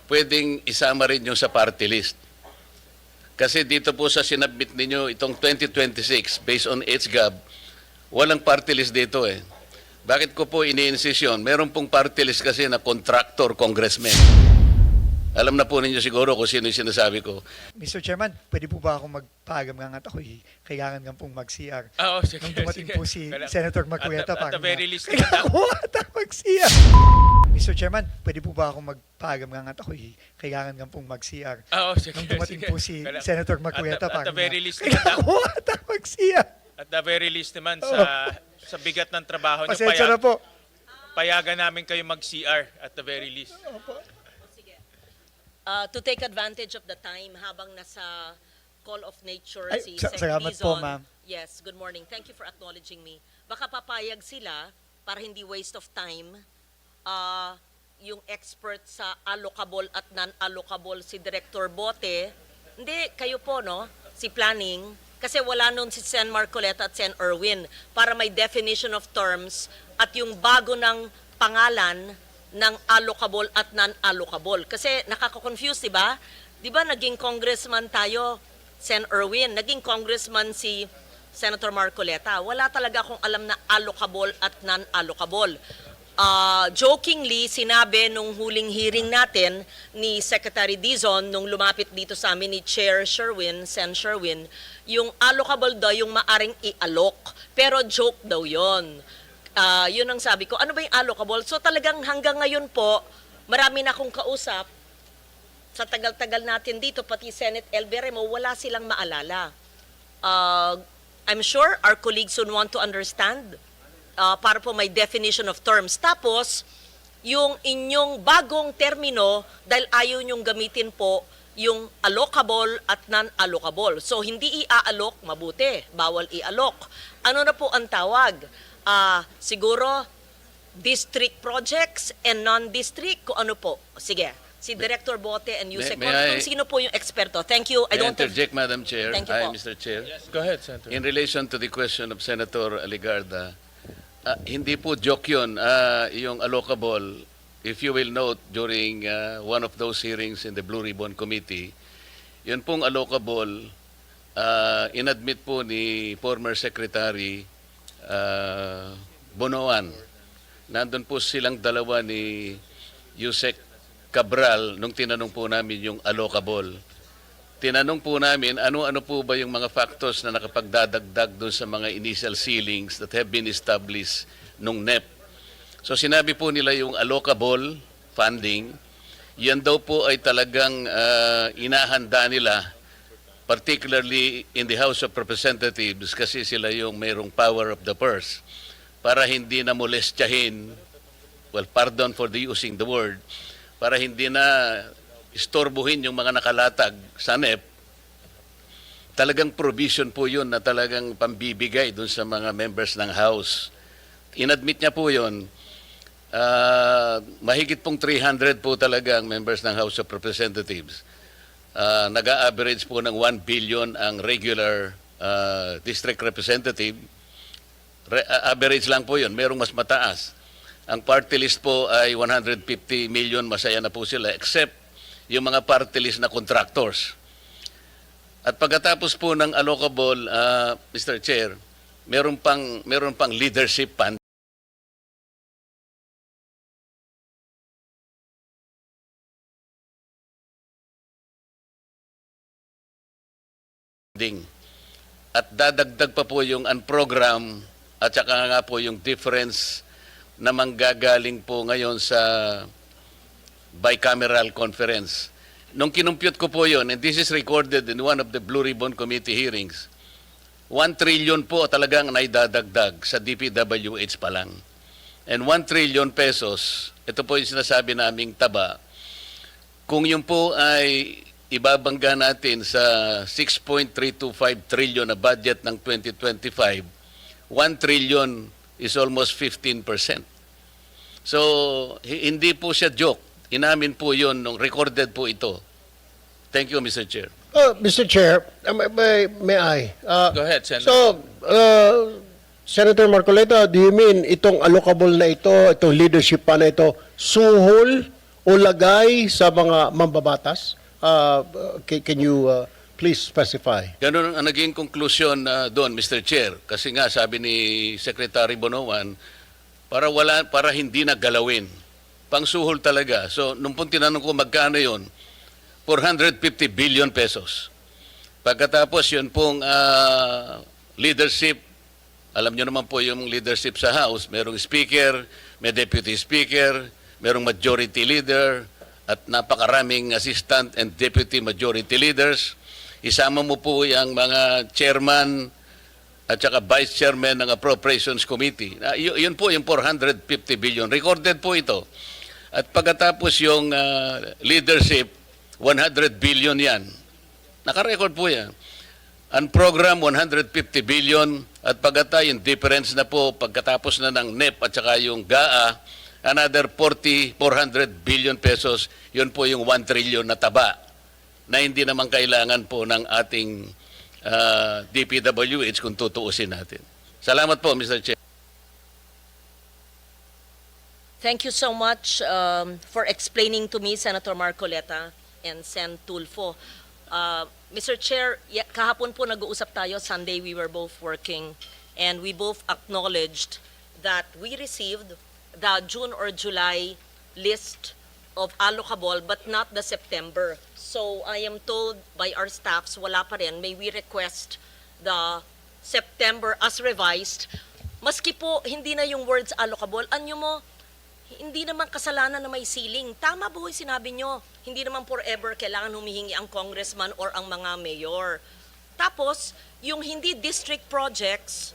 pwedeng isama rin yung sa party list. Kasi dito po sa sinabmit ninyo, itong 2026, based on HGAB, walang party list dito eh. Bakit ko po ini-insist yun? Meron pong party list kasi na contractor congressman. Alam na po ninyo siguro kung sino yung sinasabi ko. Mr. Chairman, pwede po ba ako magpagam nga at ako'y kailangan nga pong mag-CR? Oo, sige. Nung dumating sige. po si Senator Marcoleta, at the very least, kailangan ko ata mag-CR. Mr. Chairman, pwede po ba ako magpagam nga at ako'y kailangan nga pong mag-CR? Oo, sige. Nung dumating sige. po si Senator Marcoleta, at the very least, kailangan ko ata mag-CR. At the very least naman, sa bigat ng trabaho nyo, Pasensya na po. payagan namin kayo mag-CR at the very least. To take advantage of the time habang nasa Call of Nature Ay, si Sec. salamat Dizon. po, ma'am. Yes, good morning. Thank you for acknowledging me. Baka papayag sila para hindi waste of time yung expert sa allocable at non-allocable si Director Bote. Hindi, kayo po, no? Si Planning. Kasi wala nun si Sen. Marcoleta at Sen. Erwin para may definition of terms at yung bago ng pangalan ng allocable at non-allocable. Kasi nakaka-confuse, di ba? Di ba naging congressman tayo, Sen. Erwin, naging congressman si Senator Marcoleta. Wala talaga akong alam na allocable at non-allocable. Jokingly, sinabi nung huling hearing natin ni Secretary Dizon nung lumapit dito sa amin ni Chair Sherwin, Sen. Sherwin, yung allocable daw yung maaring i-allok. Pero joke daw yon. Yun ang sabi ko. Ano ba yung allocable? So talagang hanggang ngayon po, marami na akong kausap sa tagal-tagal natin dito, pati Senate Elberemo, wala silang maalala. I'm sure our colleagues would want to understand para po may definition of terms. Tapos, yung inyong bagong termino, dahil ayaw nyong gamitin po yung allocable at non-allocable. So, hindi i-allok, mabuti. Bawal i-allok. Ano na po ang tawag? Siguro, district projects and non-district, kung ano po. Sige, si Director Bote and Yusek. Kung sino po yung eksperto. Thank you. I May I don't interject, Madam Chair? Thank you Hi, po. Mr. Chair. Yes, go ahead, Senator. In relation to the question of Senator Aligarda, hindi po joke yun. Yung allocable, if you will note, during one of those hearings in the Blue Ribbon Committee, yun pong allocable, inadmit po ni former Secretary Bonoan. Nandun po silang dalawa ni Yusek Cabral nung tinanong po namin yung allocable. Tinanong po namin ano-ano po ba yung mga factors na nakapagdadagdag doon sa mga initial ceilings that have been established nung NEP. So sinabi po nila yung allocable funding, yan daw po ay talagang inahanda nila, particularly in the House of Representatives kasi sila yung mayroong power of the purse para hindi na molestyahin, well, pardon for the using the word, para hindi na istorbuhin yung mga nakalatag sa NEP. Talagang provision po yun na talagang pambibigay dun sa mga members ng House. Inadmit niya po yun. Mahigit pong 300 po talaga ang members ng House of Representatives. Nag-a-average po ng 1 billion ang regular district representative. Average lang po yun. Merong mas mataas. Ang party list po ay 150 million. Masaya na po sila. Except yung mga party list na contractors. At pagkatapos po ng allocable, Mr. Chair, meron pang leadership fund. At dadagdag pa po yung unprogram at saka nga po yung difference na manggagaling po ngayon sa bicameral conference. Nung kinumpute ko po yun, and this is recorded in one of the Blue Ribbon Committee hearings, 1 trillion po talagang naidadagdag sa DPWH pa lang. And 1 trillion pesos, ito po yung sinasabi naming taba, kung yun po ay ibabangga natin sa 6.325 trillion na budget ng 2025, 1 trillion is almost 15%. So, hindi po siya joke. Inamin po yun, nung recorded po ito. Thank you, Mr. Chair. Mr. Chair, may I? Go ahead, Senator. So, Senator Marcoleta, do you mean itong allocable na ito, itong leadership pa na ito, suhol o lagay sa mga mambabatas? Can you please specify? Ganun ang naging konklusyon doon, Mr. Chair. Kasi nga, sabi ni Secretary Bonoan, para hindi na galawin. Pangsuhol talaga. So, nung pong tinanong ko magkano yon, 450 billion pesos. Pagkatapos yun pong leadership, alam nyo naman po yung leadership sa House, merong speaker, may deputy speaker, merong majority leader, at napakaraming assistant and deputy majority leaders. Isama mo po yung mga chairman at saka vice chairman ng Appropriations Committee. Yun po yung 450 billion. Recorded po ito. At pagkatapos yung leadership, 100 billion yan. Nakarecord po yan. Ang program, 150 billion. At pagkata, yung difference na po, pagkatapos na ng NEP at saka yung GAA, another 400 billion pesos. Yun po yung 1 trillion na taba na hindi naman kailangan po ng ating DPWH kung tutuusin natin. Salamat po, Mr. Chair. Thank you so much for explaining to me, Senator Marcoleta and Sen. Tulfo. Mr. Chair, kahapon po nag-uusap tayo. Sunday we were both working and we both acknowledged that we received the June or July list of allocable but not the September. So I am told by our staffs, wala pa rin. May we request the September as revised. Maski po hindi na yung words allocable, anyo mo, hindi naman kasalanan na may ceiling. Tama po yung sinabi nyo. Hindi naman forever kailangan humihingi ang congressman or ang mga mayor. Tapos, yung hindi district projects,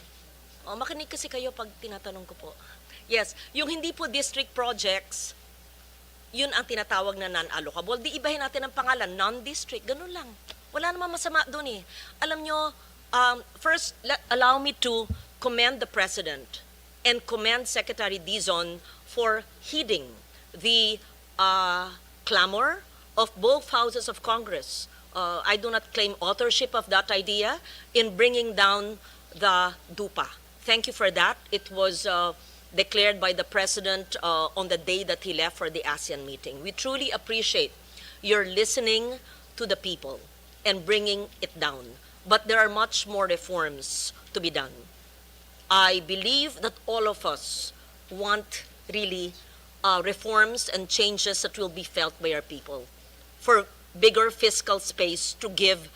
makinig kasi kayo pag tinatanong ko po. Yes, yung hindi po district projects, yun ang tinatawag na non-allocable. Di ibahin natin ang pangalan, non-district, ganun lang. Wala namang masama doon eh. Alam nyo, first, allow me to commend the President and commend Secretary Dizon for heeding the clamor of both houses of Congress. I do not claim authorship of that idea in bringing down the DUPA. Thank you for that. It was declared by the President on the day that he left for the ASEAN meeting. We truly appreciate your listening to the people and bringing it down. But there are much more reforms to be done. I believe that all of us want really reforms and changes that will be felt by our people for bigger fiscal space to give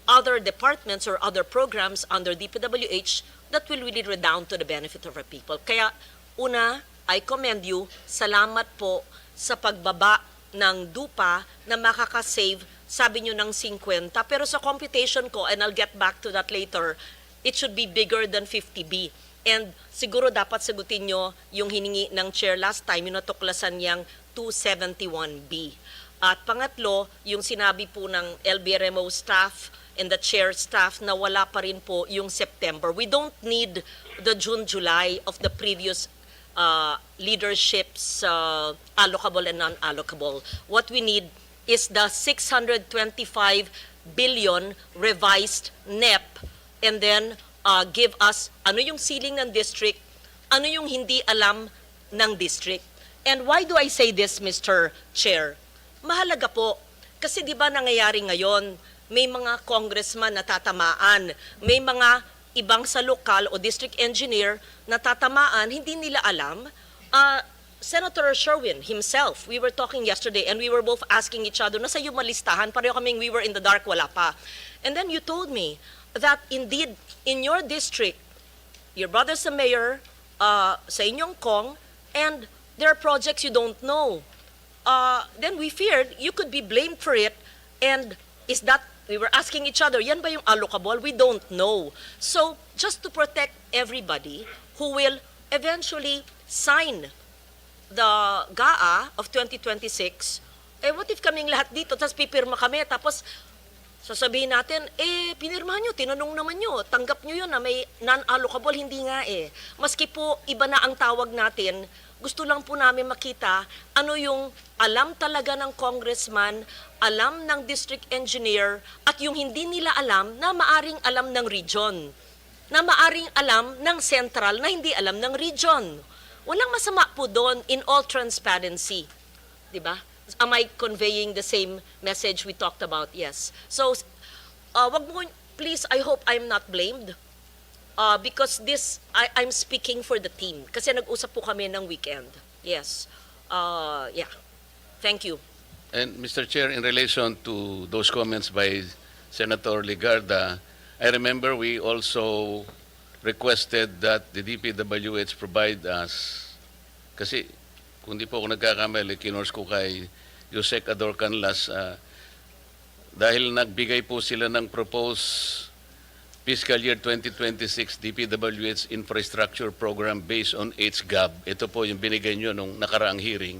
other departments or other programs under DPWH that will really redound to the benefit of our people. Kaya, una, I commend you. Salamat po sa pagbaba ng DUPA na makakasave, sabi nyo, ng 50. Pero sa computation ko, and I'll get back to that later, it should be bigger than 50B. And siguro dapat sagutin nyo yung hiningi ng chair last time, yung natuklasan niyang 271B. At pangatlo, yung sinabi po ng LBRMO staff and the chair staff na wala pa rin po yung September. We don't need the June, July of the previous leadership's allocable and non-allocable. What we need is the 625 billion revised NEP and then give us ano yung ceiling ng district, ano yung hindi alam ng district. And why do I say this, Mr. Chair? Mahalaga po, kasi di ba nangyayari ngayon, may mga congressman na tatamaan, may mga ibang sa lokal o district engineer na tatamaan, hindi nila alam. Senator Sherwin himself, we were talking yesterday and we were both asking each other, nasa yung malistahan, pareho kaming we were in the dark, wala pa. And then you told me that indeed, in your district, your brother's a mayor, sa inyong Cong, and there are projects you don't know. Then we feared you could be blamed for it, and is that, we were asking each other, yan ba yung allocable? We don't know. So, just to protect everybody who will eventually sign the GAA of 2026, what if kaming lahat dito, tapos pipirma kami, tapos sasabihin natin, pinirmahan nyo, tinanong naman nyo, tanggap nyo yun na may non-allocable, hindi nga eh. Maski po iba na ang tawag natin, gusto lang po namin makita ano yung alam talaga ng congressman, alam ng district engineer, at yung hindi nila alam na maaring alam ng region, na maaring alam ng central na hindi alam ng region. Walang masama po doon in all transparency. Di ba? Am I conveying the same message we talked about? Yes. So, wag mo, please, I hope I'm not blamed. Because I'm speaking for the team. Kasi nag-usap po kami ng weekend. Yes. Yeah. Thank you. And Mr. Chair, in relation to those comments by Senator Ligarda, I remember we also requested that the DPWH provide us, kasi kung di po ako nagkakamali, kinors ko kay Yusek Ador Canlas, dahil nagbigay po sila ng proposed fiscal year 2026 DPWH infrastructure program based on HGAB. Ito po yung binigay nyo nung nakaraang hearing.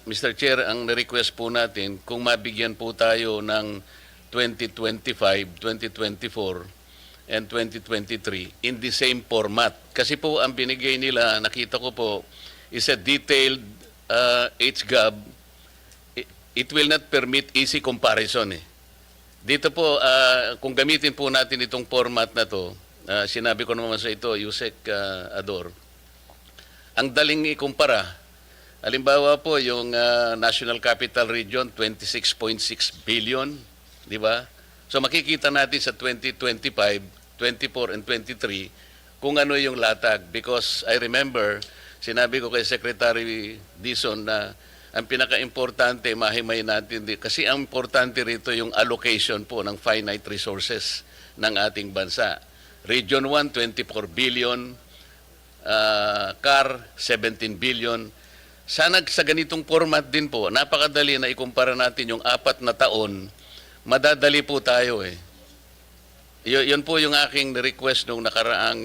Mr. Chair, ang request po natin, kung mabigyan po tayo ng 2025, 2024, and 2023 in the same format. Kasi po ang binigay nila, nakita ko po, is a detailed HGAB. It will not permit easy comparison eh. Dito po, kung gamitin po natin itong format na to, sinabi ko naman sa ito, Yusek Ador, ang daling ikumpara. Halimbawa po, yung National Capital Region, 26.6 billion, di ba? So makikita natin sa 2025, 24, and 23 kung ano yung latag. Because I remember, sinabi ko kay Secretary Dizon na ang pinaka-importante, mahimay natin, kasi ang importante rito yung allocation po ng finite resources ng ating bansa. Region 1, 24 billion, CAR, 17 billion. Sana sa ganitong format din po, napakadali na ikumpara natin yung 4 na taon, madadali po tayo eh. Yun po yung aking request nung nakaraang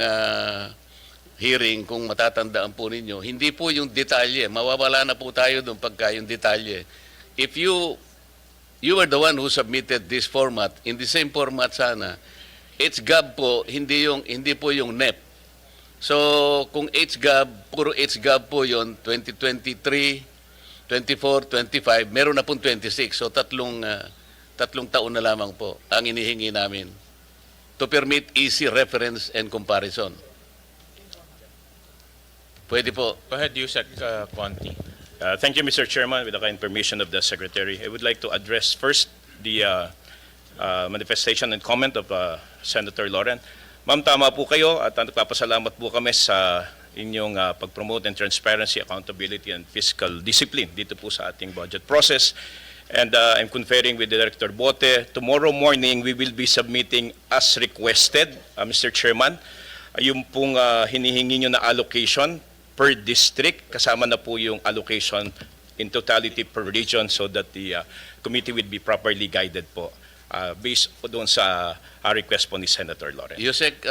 hearing, kung matatandaan po ninyo. Hindi po yung detalye, mawawala na po tayo doon pagka yung detalye. If you are the one who submitted this format, in the same format sana, HGAB po, hindi po yung NEP. So, kung HGAB, puro HGAB po yon 2023, 24, 25, meron na pong 26. So, tatlong taon na lamang po ang inihingi namin to permit easy reference and comparison. Pwede po. Go ahead, Yusek Conti. Thank you, Mr. Chairman. With the kind permission of the Secretary, I would like to address first the manifestation and comment of Senator Lauren. Ma'am, tama po kayo at nagpapasalamat po kami sa inyong pag-promote and transparency, accountability, and fiscal discipline dito po sa ating budget process. And I'm conferring with Director Bote. Tomorrow morning, we will be submitting as requested, Mr. Chairman, yung pong hinihingi nyo na allocation per district, kasama na po yung allocation in totality per region so that the committee will be properly guided po based po doon sa request po ni Senator Lauren. Yusek,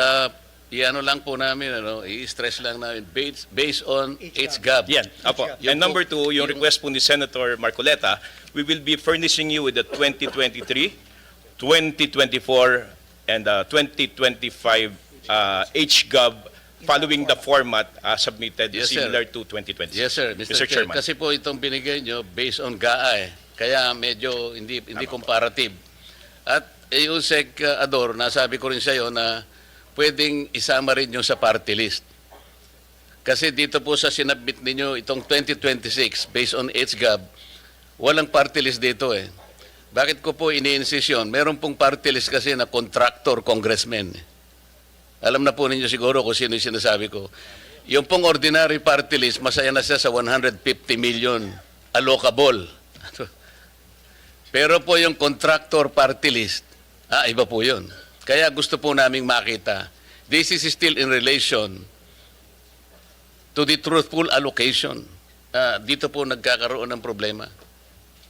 i-ano lang po namin, i-stress lang namin, based on HGAB. Yan, apo. Yung And number 2, yung request po ni Senator Marcoleta, we will be furnishing you with the 2023, 2024, and 2025 HGAB following the format submitted Yes, sir. similar to 2026. Yes, sir. Mr. Chair, Chairman. kasi po itong binigay nyo based on GAA eh. Kaya medyo hindi comparative. At Yusek Ador, nasabi ko rin sa iyo na pwedeng isama rin yung sa party list. Kasi dito po sa sinabit ninyo itong 2026 based on HGAB, walang party list dito eh. Bakit ko po ini-insist yun? Meron pong party list kasi na contractor congressman. Alam na po ninyo siguro kung sino yung sinasabi ko. Yung pong ordinary party list, masaya na siya sa 150 million allocable. Pero po yung contractor party list, iba po yun. Kaya gusto po naming makita, this is still in relation to the truthful allocation. Dito po nagkakaroon ng problema.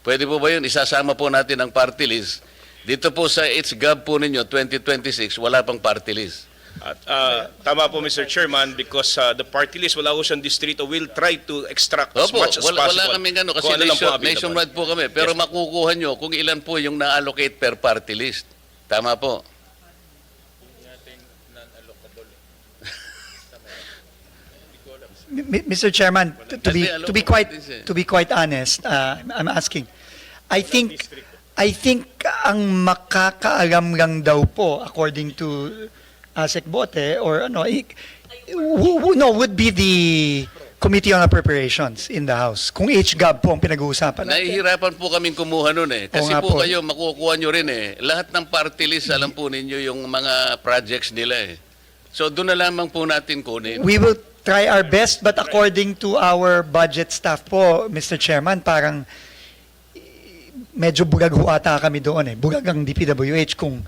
Pwede po ba yun? Isasama po natin ang party list. Dito po sa HGAB po ninyo, 2026, wala pang party list. At tama po, Mr. Chairman, because the party list wala ko siyang distrito will try to extract as Opo, much as wala possible. kaming ano, kasi Kung ano lang po available. nationwide po kami. Pero Yes. makukuha nyo kung ilan po yung na-allocate per party list. Tama po. Mr. Chairman, to be quite honest, I'm asking. I think ang makakaalam lang daw po according to Asek Bote or ano, would be Committee on Appropriations in the House. Kung HGAB po ang pinag-uusapan natin. Nahihirapan po kaming kumuha nun eh. Kasi nga po po. kayo, makukuha nyo rin eh. Lahat ng party list, alam po ninyo yung mga projects nila eh. So doon na lamang po natin kunin. We will try our best, but according to our budget staff po, Mr. Chairman, parang medyo bulag ho ata kami doon eh. Bulag ang DPWH kung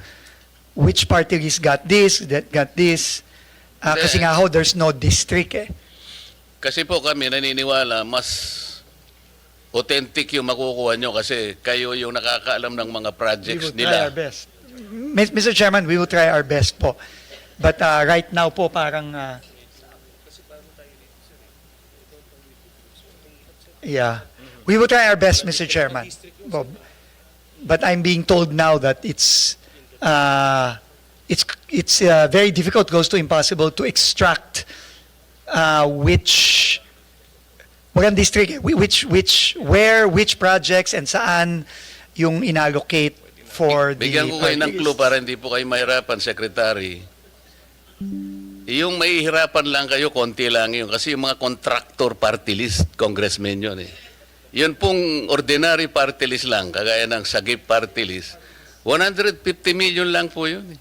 which party list got this, that got this. Kasi nga ho, there's no district eh. Kasi po kami naniniwala, mas authentic yung makukuha nyo kasi kayo yung nakakaalam ng mga We projects will try nila. our best. Mr. Chairman, we will try our best po. But right now po parang yeah. We will try our best, Mr. Chairman. But I'm being told now that it's very difficult, close to impossible to extract which magandang district, which projects and saan yung inallocate for the Bigyan ko kayo ng clue para hindi po kayo mahirapan, Secretary. Yung mahihirapan lang kayo, konti lang yun. Kasi yung mga contractor party list, congressmen yun eh. Yun pong ordinary party list lang, kagaya ng Sagip party list, 150 million lang po yun eh.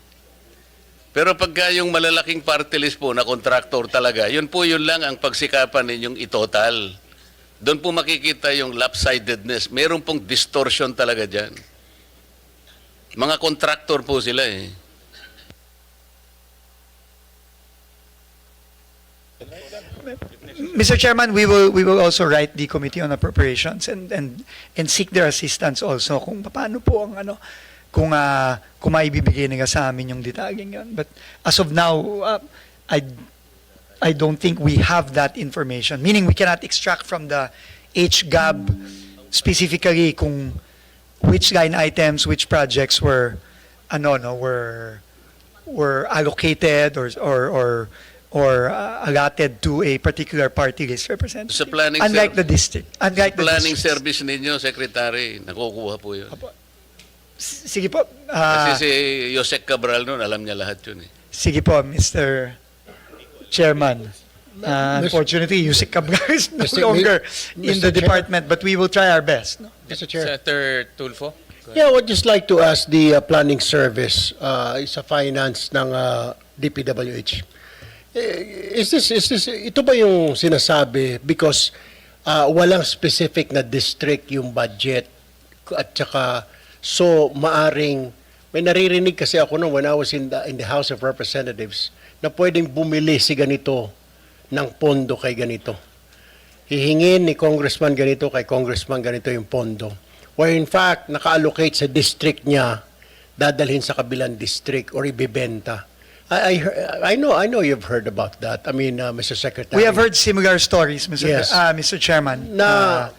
Pero pagka yung malalaking party list po na contractor talaga, yun lang ang pagsikapan ninyong itotal. Doon po makikita yung lopsidedness. Meron pong distortion talaga dyan. Mga contractor po sila eh. Mr. Chairman, we will also write the Committee on Appropriations and seek their assistance also kung paano po ang kung maibibigay nila sa amin yung detalye yun. But as of now, I don't think we have that information. Meaning we cannot extract from the HGAB specifically kung which line items, which projects were allocated or allotted to a particular party list representative. Sa planning Unlike the district. Unlike the planning districts. service ninyo, Secretary, nakukuha po yun. Sige po. Kasi si Yosek Cabral noon, alam niya lahat yun eh. Sige po, Mr. Chairman. Unfortunately, Yusik Cabral is no Mr. longer in the Chair. department, but we will try our best. No? Mr. Chair. Senator Tulfo. Yeah, I would just like to ask the planning service sa finance ng DPWH. Ito ba yung sinasabi because walang specific na district yung budget at saka so maaring may naririnig kasi ako nung when I was in the House of Representatives na pwedeng bumili si ganito ng pondo kay ganito. Hihingin ni congressman ganito kay congressman ganito yung pondo. Where in fact, naka-allocate sa district niya, dadalhin sa kabilang district or ibibenta. I know you've heard about that. I mean, Mr. Secretary. We have heard similar stories, Mr. Yes. Mr. Chairman. Na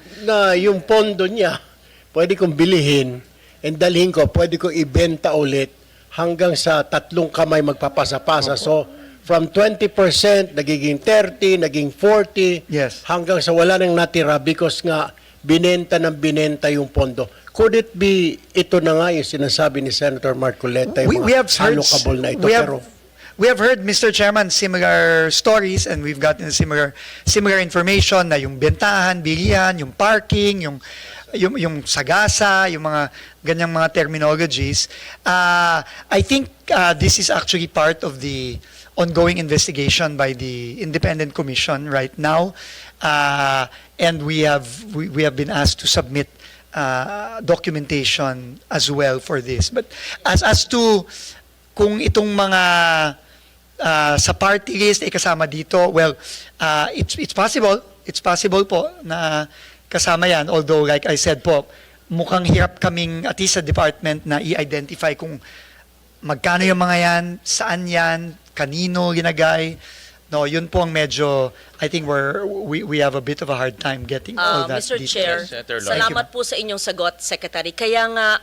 yung pondo niya, pwede kong bilihin and dalhin ko, pwede ko ibenta ulit hanggang sa 3 kamay magpapasa-pasa. So, from 20%, nagiging 30, naging 40, Yes. hanggang sa wala nang natira because nga binenta yung pondo. Could it be, ito na nga yung sinasabi ni Senator Marcoleta, yung We have heard, allocable na ito. we have heard, Mr. Chairman, similar stories and we've gotten similar information na yung bentahan, bilihan, yung parking, yung sagasa, yung mga ganyang mga terminologies. I think this is actually part of the ongoing investigation by the Independent Commission right now. And we have been asked to submit documentation as well for this. But as to kung itong mga sa party list ay kasama dito, well, it's possible po na kasama yan. Although, like I said po, mukhang hirap kaming at least sa department na i-identify kung magkano yung mga yan, saan yan, kanino ginagay. No, yun po ang medyo, I think we have a bit of a hard time getting all that Mr. details. Chair, Senator Lloyd. salamat po sa inyong sagot, Secretary. Kaya nga,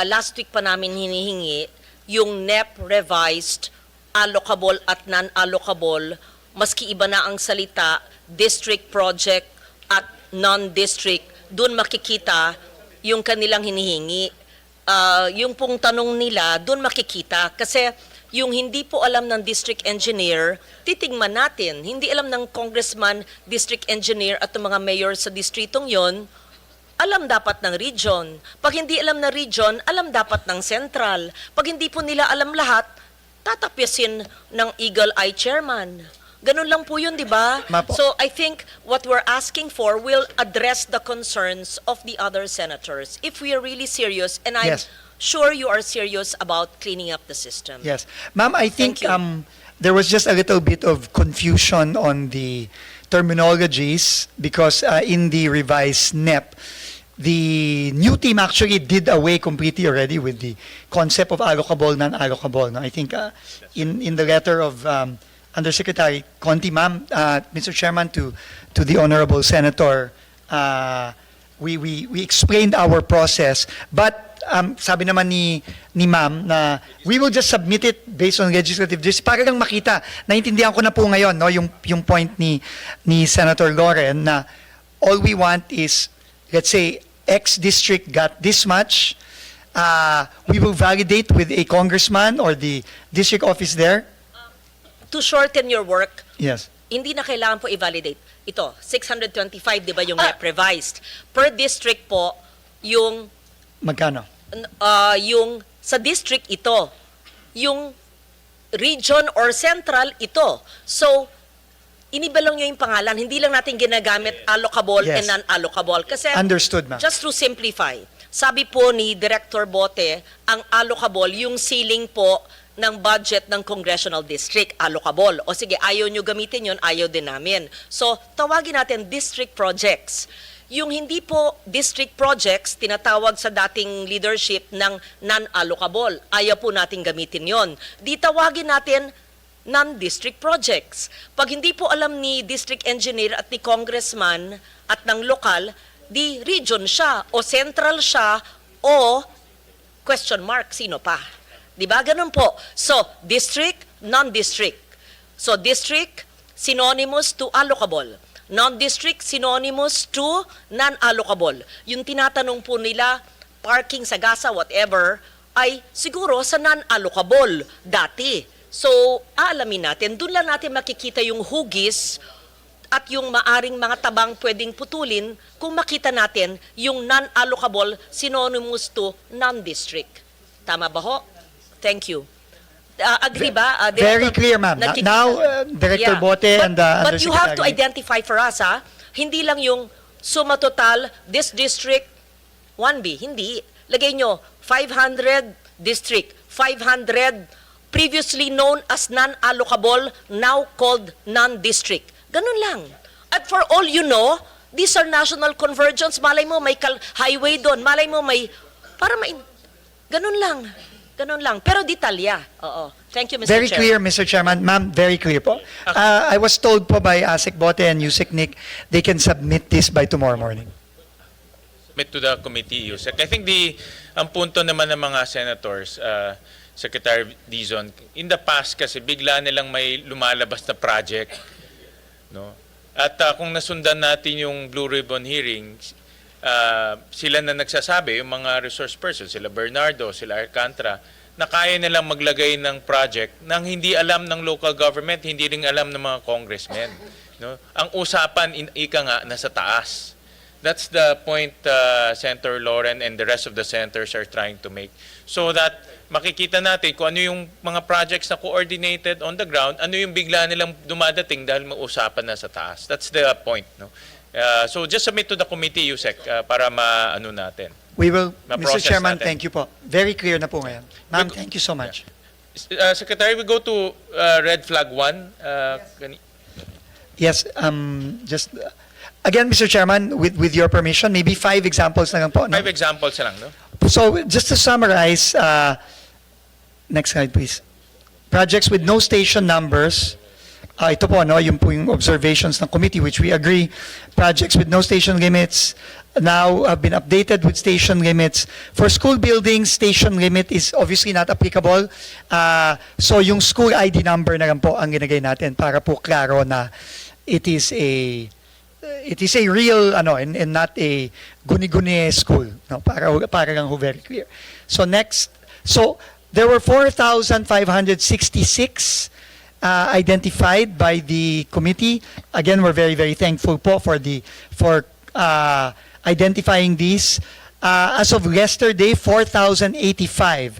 last week pa namin hinihingi yung NEP revised, allocable at non-allocable, maski iba na ang salita, district project at non-district, doon makikita yung kanilang hinihingi. Yung pong tanong nila, doon makikita. Kasi Yung hindi po alam ng district engineer, titingnan natin. Hindi alam ng congressman, district engineer at ng mga mayor sa distritong yon, alam dapat ng region. Pag hindi alam ng region, alam dapat ng central. Pag hindi po nila alam lahat, tatapyasin ng Eagle Eye Chairman. Ganun lang po yun, di ba? Mapo. So I think what we're asking for will address the concerns of the other senators if we are really serious, and I'm Yes. sure you are serious about cleaning up the system. Yes. Ma'am, I think Thank you. there was just a little bit of confusion on the terminologies because in the revised NEP, the new team actually did away completely already with the concept of allocable, non-allocable. No? I think in the letter of Undersecretary Conti, ma'am, Mr. Chairman, to the Honorable Senator, we explained our process, but sabi naman ni ma'am na we will just submit it based on legislative justice para lang makita. Naintindihan ko na po ngayon no yung point ni Senator Loren na all we want is, let's say X district got this much, we will validate with a congressman or the district office there. To shorten your work, Yes. hindi na kailangan po i-validate. Ito, 625, di ba yung revised? Per district po, yung Magkano? yung sa district ito, yung region or central ito. So, inibalong nyo yung pangalan, hindi lang natin ginagamit allocable Yes. and non-allocable. Kasi, Understood, ma'am. just to simplify, sabi po ni Director Bote, ang allocable, yung ceiling po ng budget ng congressional district, allocable. O sige, ayaw nyo gamitin yun, ayaw din namin. So, tawagin natin district projects. Yung hindi po district projects, tinatawag sa dating leadership ng non-allocable. Ayaw po natin gamitin yon. Di tawagin natin non-district projects. Pag hindi po alam ni district engineer at ni congressman at ng lokal, di region siya o central siya o question mark, sino pa? Di ba? Ganun po. So, district, non-district. So, district, synonymous to allocable. Non-district, synonymous to non-allocable. Yung tinatanong po nila, parking sa gasa, whatever, ay siguro sa non-allocable dati. So, aalamin natin, doon lang natin makikita yung hugis at yung maaring mga tabang pwedeng putulin kung makita natin yung non-allocable synonymous to non-district. Tama ba ho? Thank you. Agree ba? Very Director? clear, ma'am. Nakikita- Now, Director Bote and But you have to Undersecretary. identify for us, hindi lang yung suma total, this district, 1B. Hindi. Lagay nyo, 500 district, 500 previously known as non-allocable, now called non-district. Ganun lang. At for all you know, these are national convergence. Malay mo may highway doon. Malay mo may, ganun lang. Ganun lang. Pero detalya. Oo. Thank you, Mr. Very Chair. clear, Mr. Chairman. Ma'am, very clear po. I was told po by ASEC Bote and USEC Nick, they can submit this by tomorrow morning. Submit to the committee, Yusek. I think ang punto naman ng mga senators, Secretary Dizon, in the past kasi bigla nilang may lumalabas na project, no? At kung nasundan natin yung Blue Ribbon hearing, sila na nagsasabi, yung mga resource persons, sila Bernardo, sila Alcantara, na kaya nilang maglagay ng project nang hindi alam ng local government, hindi rin alam ng mga congressmen. No? Ang usapan, ika nga, nasa taas. That's the point Senator Loren and the rest of the senators are trying to make. So that makikita natin kung ano yung mga projects na coordinated on the ground, ano yung bigla nilang dumadating dahil mausapan na sa taas. That's the point. No? So just submit to the committee, Yusek, para maano natin. We will, Mr. Ma-process Chairman, natin. thank you po. Very clear na po ngayon. Ma'am, thank you so much. Secretary, we go to red flag 1. Yes, just, again, Mr. Chairman, with your permission, maybe 5 examples na lang po. No? 5 examples lang, no? So, just to summarize, next slide, please. Projects with no station numbers. Ito po, no, yung po yung observations ng committee, which we agree. Projects with no station limits now have been updated with station limits. For school buildings, station limit is obviously not applicable. So, yung school ID number na lang po ang ginagay natin para po klaro na it is a real and not a guni-guni school, no, para lang ho very clear. So next, There were 4,566 identified by the committee. Again, we're very, very thankful po for identifying these. As of yesterday, 4,085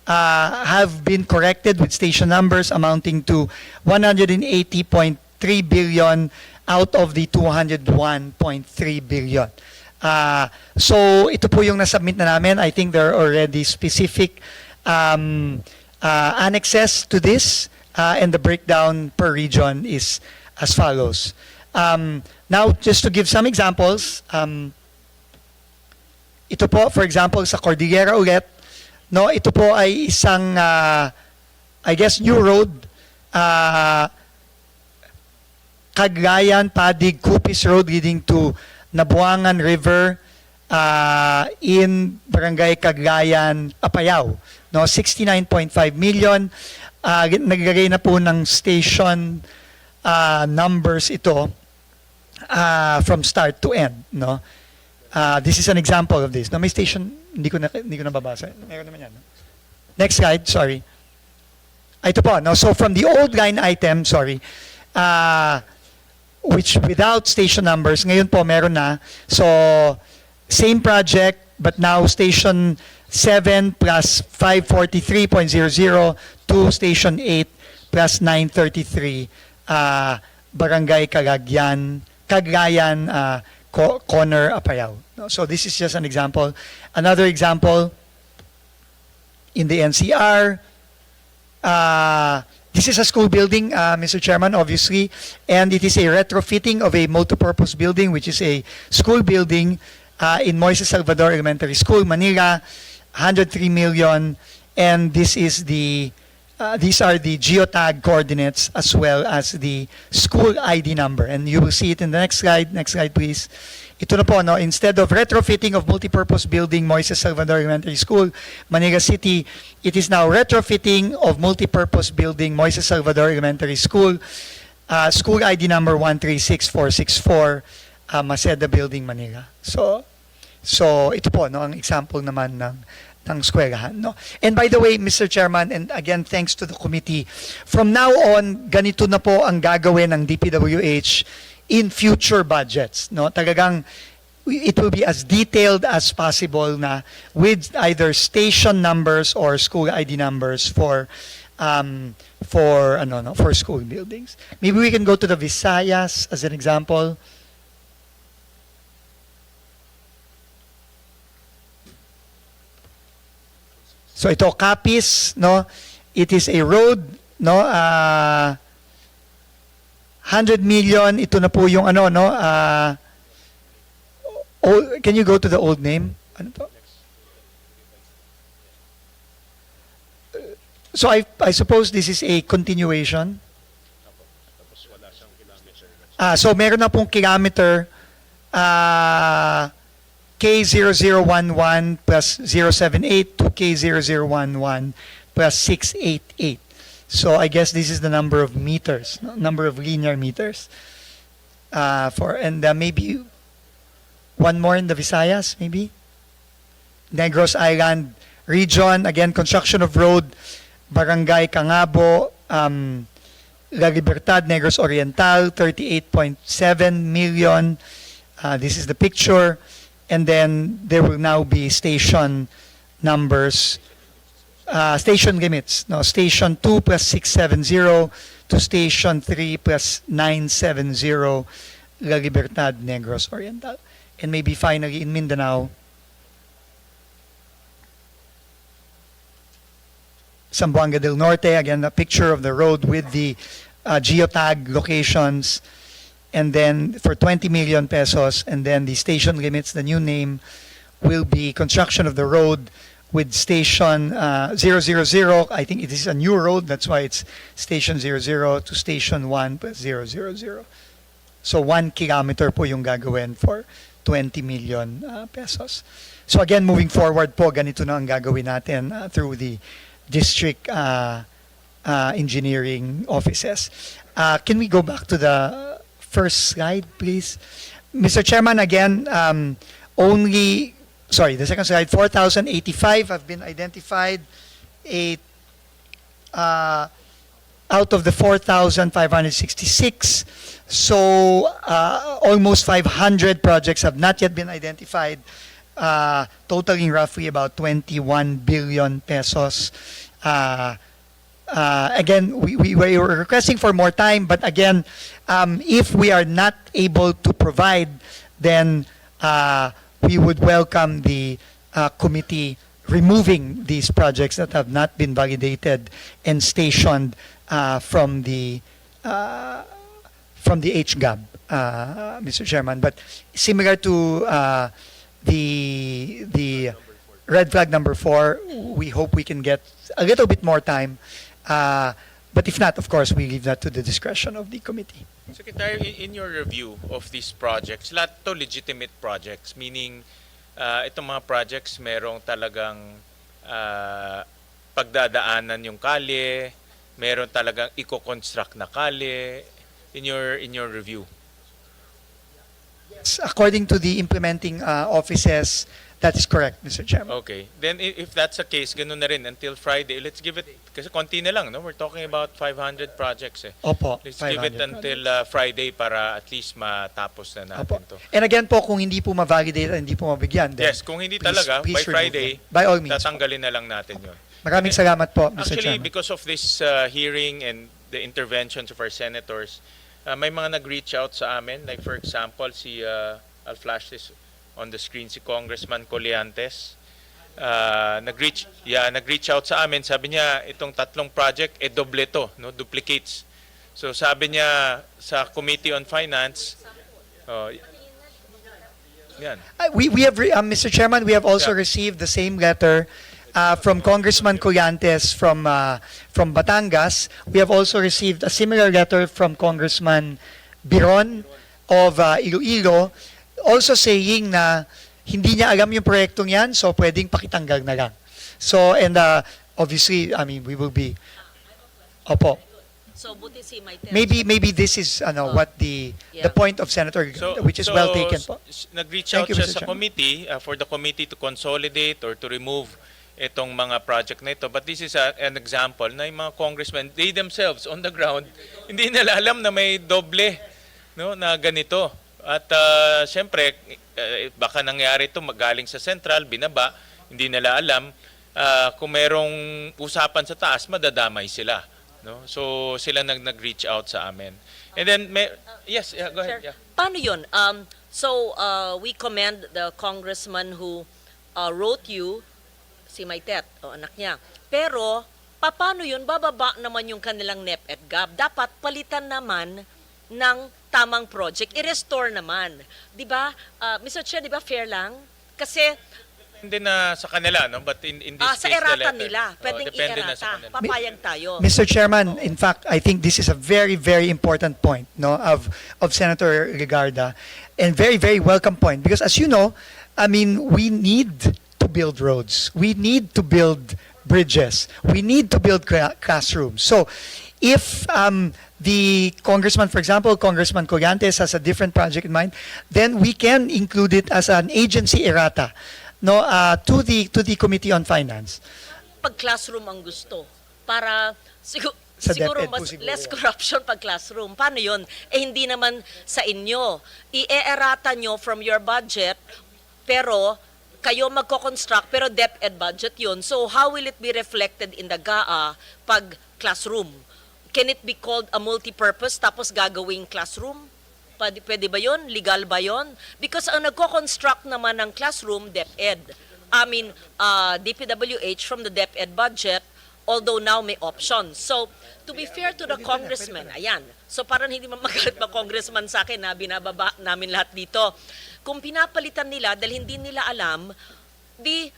have been corrected with station numbers amounting to 180.3 billion out of the 201.3 billion. So ito po yung nasubmit na namin. I think there are already specific annexes to this, and the breakdown per region is as follows. Now, just to give some examples, ito po, for example, sa Cordillera ulit, no, ito po ay isang, I guess, new road, Caglayan, Padig, Cupis Road leading to Nabuangan River in Barangay Caglayan, Apayao. No, 69.5 million. Naglagay na po ng station numbers ito from start to end. No? This is an example of this. No, may station, hindi ko na babasa. Meron naman yan. No? Next slide, sorry. Ito po, no? So from the old line item, sorry, which without station numbers, ngayon po meron na. So same project, but now station 7 plus 543.00 to station 8 plus 933, Barangay Caglayan, Corner, Apayao. So this is just an example. Another example in the NCR. This is a school building, Mr. Chairman, obviously, and it is a retrofitting of a multipurpose building, which is a school building in Moises Salvador Elementary School, Manila, 103 million, and this is the these are the geotag coordinates as well as the school ID number. And you will see it in the next slide. Next slide, please. Ito na po, no? Instead of retrofitting of multipurpose building, Moises Salvador Elementary School, Manila City, it is now retrofitting of multipurpose building, Moises Salvador Elementary School, school ID number 136464, Maceda Building, Manila. So ito po, no, ang example naman ng eskwelahan, no? And by the way, Mr. Chairman, and again, thanks to the committee, from now on, ganito na po ang gagawin ng DPWH in future budgets, no? Talagang, it will be as detailed as possible na with either station numbers or school ID numbers for school buildings. Maybe we can go to the Visayas as an example. So ito, Capiz, no? It is a road, no? 100 million, ito na po yung ano, no? Can you go to the old name? Ano to? So I suppose this is a continuation. So meron na pong kilometer, K0011 plus 078 to K0011 plus 688. So I guess this is the number of meters, no? Number of linear meters. And maybe one more in the Visayas, maybe? Negros Island region, again, construction of road, Barangay Cangabo, La Libertad, Negros Oriental, 38.7 million. This is the picture. And then there will now be station numbers, station limits. No, station 2 plus 670 to station 3 plus 970, La Libertad, Negros Oriental. And maybe finally in Mindanao, Zamboanga del Norte, again, a picture of the road with the geotag locations. And then for 20 million pesos, and then the station limits, the new name will be construction of the road with station 000. I think it is a new road, that's why it's station 00 to station 1 plus 000. So 1 kilometer po yung gagawin for 20 million pesos. So again, moving forward po, ganito na ang gagawin natin through the district engineering offices. Can we go back to the first slide, please? Mr. Chairman, again, the second slide, 4,085 have been identified out of the 4,566. So almost 500 projects have not yet been identified, totaling roughly about 21 billion pesos. Again, we were requesting for more time, but again, if we are not able to provide, then we would welcome the committee removing these projects that have not been validated and stationed from the HGAB, Mr. Chairman. But similar to the red flag number 4, we hope we can get a little bit more time. But if not, of course, we leave that to the discretion of the committee. Secretary, in your review of these projects, lahat to legitimate projects, meaning itong mga projects merong talagang pagdadaanan yung kalye, meron talagang i-construct na kalye in your review. Yes, according to the implementing offices, that is correct, Mr. Chairman. Okay. Then if that's the case, ganun na rin until Friday. Let's give it, kasi konti na lang, no? We're talking about 500 projects eh. Opo, Let's give it 500. until Friday para at least matapos na natin Opo. to. And again po, kung hindi po ma-validate at hindi po mabigyan, then Yes, kung hindi please- talaga, please by remove Friday, them. By all means. tatanggalin na lang natin yun. Maraming salamat po, Mr. Actually, Chairman. because of this hearing and the interventions of our senators, may mga nag-reach out sa amin. Like for example, I'll flash this on the screen, si Congressman Colliantes. Nag-reach out sa amin. Sabi niya, itong tatlong project, doble to, no? Duplicates. So sabi niya sa Committee on Finance, yan. We have, Mr. Chairman, we have also Yeah. received the same letter from Congressman Colliantes from Batangas. We have also received a similar letter from Congressman Biron of Iloilo, also saying na hindi niya alam yung proyektong yan, so pwedeng pakitanggal na lang. So, and obviously, I mean, we will be, opo. So, buti si Maite. Maybe this is what the point of Senator, which is well taken po. Nag-reach Thank out you, siya Mr. sa Chairman. committee for the committee to consolidate or to remove itong mga project na ito. But this is an example na yung mga congressmen, they themselves on the ground, hindi nila alam na may doble, no, na ganito. At siyempre, baka nangyari ito magaling sa central, binaba, hindi nila alam. Kung merong usapan sa taas, madadamay sila. No? So sila nag-reach out sa amin. And then, yes, go ahead. Sir, Yeah. paano yun? So, we commend the congressman who wrote you, si Maitet, o anak niya. Pero, paano yun? Bababa naman yung kanilang NEP at GAB. Dapat palitan naman ng tamang project. I-restore naman. Di ba? Mr. Chair, di ba fair lang? Kasi, Hindi na sa kanila, no? But in this sa case, the erata letter. nila, pwedeng Depende na sa i-erata. kanila. Papayag tayo. Mr. Chairman, in fact, I think this is a very, very important point, no, of Senator Legarda, and very, very welcome point, because as you know, I mean, we need to build roads, we need to build bridges, we need to build classrooms. So, if the congressman, for example, Congressman Colliantes has a different project in mind, then we can include it as an agency errata, no, to the Committee on Finance. Pag classroom ang gusto, para Sa siguro DepEd po mas siguro less yan. corruption pag classroom. Paano yun? Hindi naman sa inyo. I-erata nyo from your budget, pero kayo magko-construct, pero DepEd budget yun. So how will it be reflected in the GAA pag classroom? Can it be called a multi-purpose tapos gagawing classroom? Pwede ba yun? Legal ba yun? Because ang nagko-construct naman ng classroom, DepEd. I mean, DPWH from the DepEd budget, although now may options. So, to be fair to the congressman, ayan. So, parang hindi magalit na congressman sa akin na binababa namin lahat dito. Kung pinapalitan nila dahil hindi nila alam,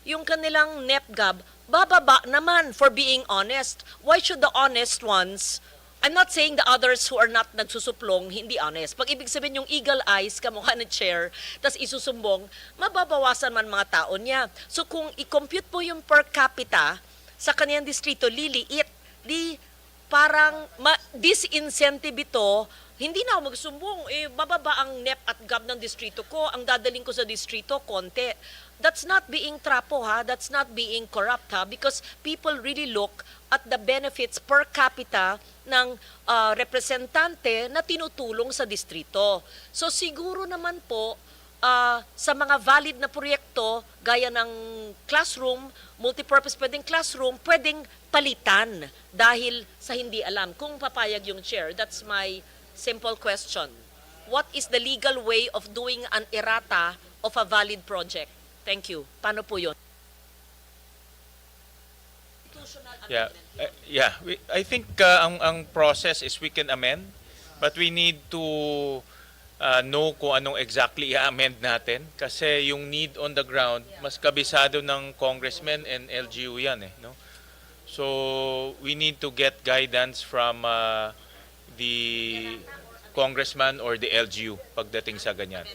yung kanilang NEPGAB, bababa naman for being honest. Why should the honest ones, I'm not saying the others who are not nagsusuplong, hindi honest. Pag ibig sabihin yung eagle eyes, kamukha ng chair, tas isusumbong, mababawasan man mga tao niya. So kung i-compute po yung per capita sa kaniyang distrito, liliit, parang disincentive ito, hindi na ako magsumbong, bababa ang NEP at GAB ng distrito ko, ang dadaling ko sa distrito, konti. That's not being trapo, ha? That's not being corrupt, ha? Because people really look at the benefits per capita ng representante na tinutulong sa distrito. So siguro naman po, sa mga valid na proyekto, gaya ng classroom, multipurpose pwedeng classroom, pwedeng palitan dahil sa hindi alam. Kung papayag yung chair, that's my simple question. What is the legal way of doing an errata of a valid project? Thank you. Paano po yun? I think ang process is we can amend, but we need to know kung anong exactly i-amend natin kasi yung need on the ground mas kabisado ng congressmen and LGU yan no? So we need to get guidance from the congressman or the LGU pagdating sa ganyan.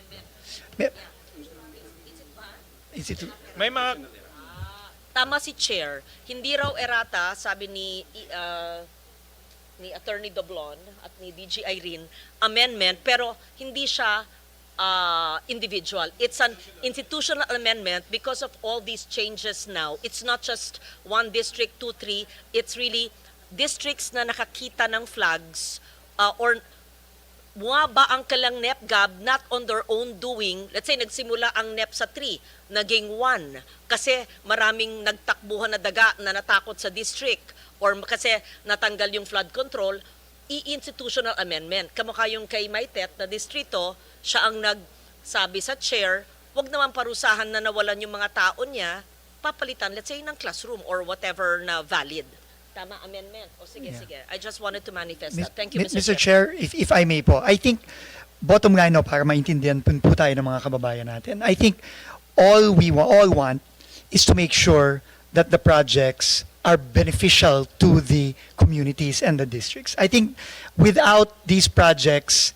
Is it, May mga Tama si Chair, hindi raw errata, sabi ni Attorney Doblon at ni DG Irene, amendment, pero hindi siya individual. It's an institutional amendment because of all these changes now. It's not just one district, 2, 3. It's really districts na nakakita ng flags or bumaba ang kalang NEP-GAB not on their own doing. Let's say nagsimula ang NEP sa 3, naging 1 kasi maraming nagtakbuhan na daga na natakot sa district or kasi natanggal yung flood control, i-institutional amendment. Kamukha yung kay Maitet na distrito, siya ang nagsabi sa chair, wag naman parusahan na nawalan yung mga tao niya, papalitan, let's say, ng classroom or whatever na valid. Tama, amendment. O sige, sige. I just wanted to manifest that. Thank you, Mr. Mr. Chair, if I may po, I think, bottom line no, para maintindihan po tayo ng mga kababayan natin, I think all we all want is to make sure that the projects are beneficial to the communities and the districts. I think without these projects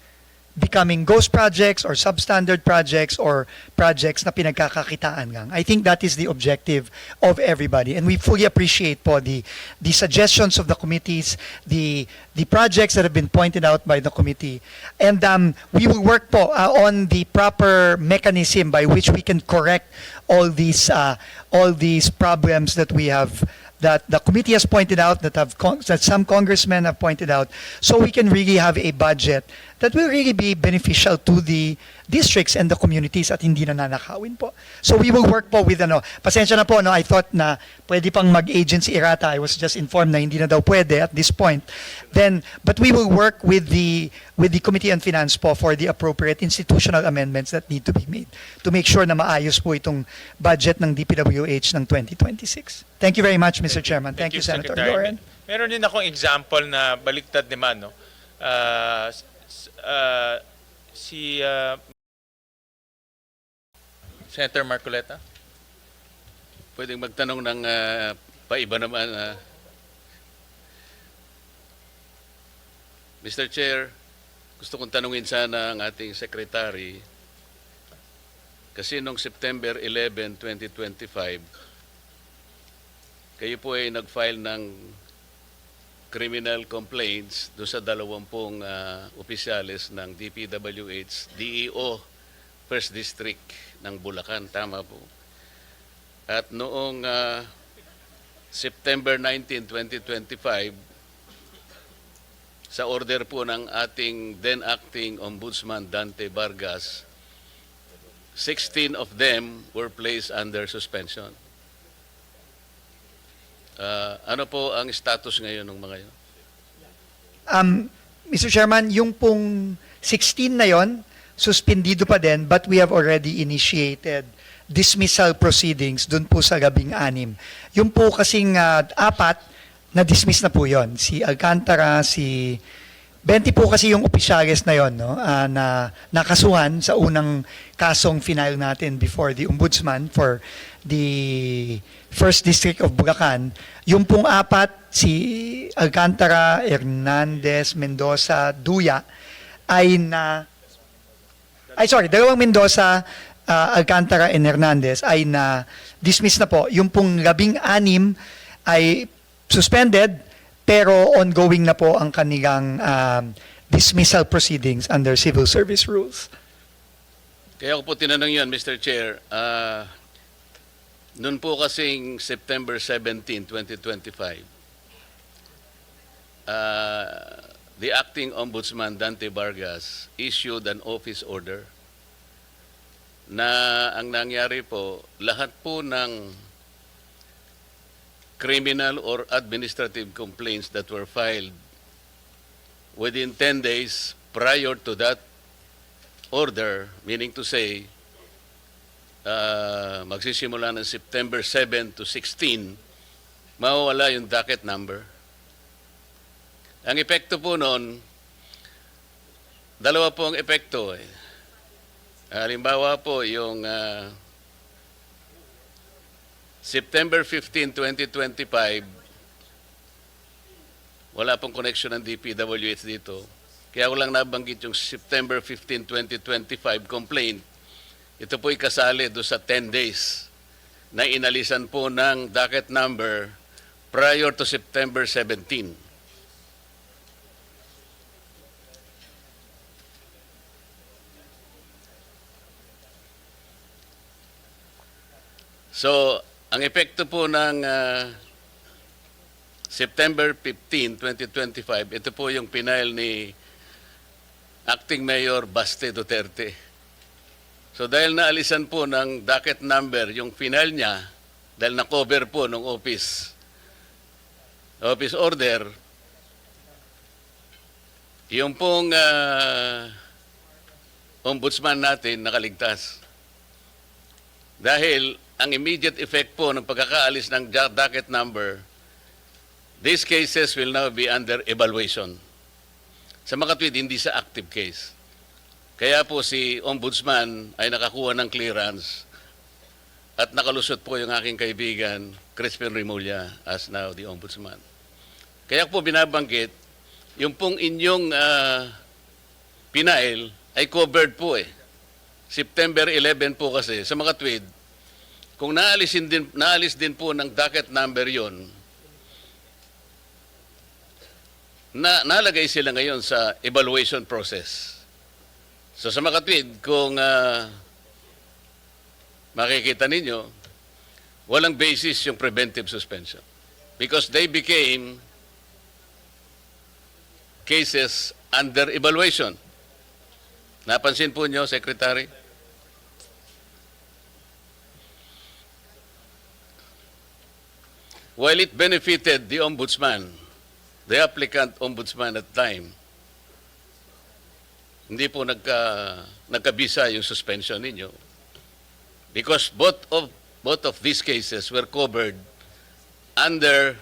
becoming ghost projects or substandard projects or projects na pinagkakakitaan lang. I think that is the objective of everybody. And we fully appreciate po the suggestions of the committees, the projects that have been pointed out by the committee. And we will work po on the proper mechanism by which we can correct all these problems that we have, that the committee has pointed out, that some congressmen have pointed out, so we can really have a budget that will really be beneficial to the districts and the communities at hindi na nanakawin po. So we will work po with pasensya na po, I thought na pwede pang mag-agency errata. I was just informed na hindi na daw pwede at this point. But we will work with the Committee on Finance po for the appropriate institutional amendments that need to be made to make sure na maayos po itong budget ng DPWH ng 2026. Thank you very much, Mr. Chairman. Thank you, Senator Secretary. Loren. Meron din akong example na baliktad naman, no? Si Senator Marcoleta. Pwedeng magtanong ng paiba naman. Mr. Chair, gusto kong tanungin sana ang ating secretary kasi noong September 11, 2025, kayo po ay nag-file ng criminal complaints doon sa 20 opisyalis ng DPWH, DEO, First District ng Bulacan. Tama po. At noong September 19, 2025, sa order po ng ating then acting Ombudsman Dante Vargas, 16 of them were placed under suspension. Ano po ang status ngayon ng mga yun? Mr. Chairman, yung pong 16 na yon, suspendido pa din, but we have already initiated dismissal proceedings dun po sa 16. Yung po kasing 4, na-dismiss na po yon. Si Alcantara, si 20 po kasi yung opisyalis na yon, no? Na nakasuhan sa unang kasong final natin before the Ombudsman for the First District of Bulacan. Yung pong 4, si Alcantara, Hernandez, Mendoza, Duya, ay 2 Mendoza, Alcantara, and Hernandez ay na-dismiss na po. Yung pong 16 ay suspended, pero ongoing na po ang kanilang dismissal proceedings under civil service rules. Kaya ko po tinanong yun, Mr. Chair. Noon po kasing September 17, 2025, the acting ombudsman Dante Vargas issued an office order na ang nangyari po, lahat po ng criminal or administrative complaints that were filed within 10 days prior to that order, meaning to say, magsisimula ng September 7 to 16, mawawala yung docket number. Ang epekto po noon, dalawa po ang epekto. Halimbawa po, yung September 15, 2025, wala pong connection ng DPWH dito. Kaya ko lang nabanggit yung September 15, 2025 complaint. Ito po ikasali doon sa 10 days na inalisan po ng docket number prior to September 17. So, ang epekto po ng September 15, 2025, ito po yung pinail ni Acting Mayor Baste Duterte. So dahil naalisan po ng docket number yung final niya, dahil na-cover po ng office order, yung pong ombudsman natin nakaligtas. Dahil ang immediate effect po ng pagkakaalis ng docket number, these cases will now be under evaluation. Sa makatwid, hindi sa active case. Kaya po si Ombudsman ay nakakuha ng clearance at nakalusot po yung aking kaibigan, Crispin Rimulya, as now the Ombudsman. Kaya po binabanggit, yung pong inyong pinail ay covered po eh. September 11 po kasi, sa makatwid, kung naalis din po ng docket number yon, nalagay sila ngayon sa evaluation process. So sa makatwid, kung makikita ninyo, walang basis yung preventive suspension. Because they became cases under evaluation. Napansin po nyo, Secretary? While it benefited the Ombudsman, the applicant ombudsman at the time, hindi po nagkabisa yung suspension ninyo. Because both of these cases were covered under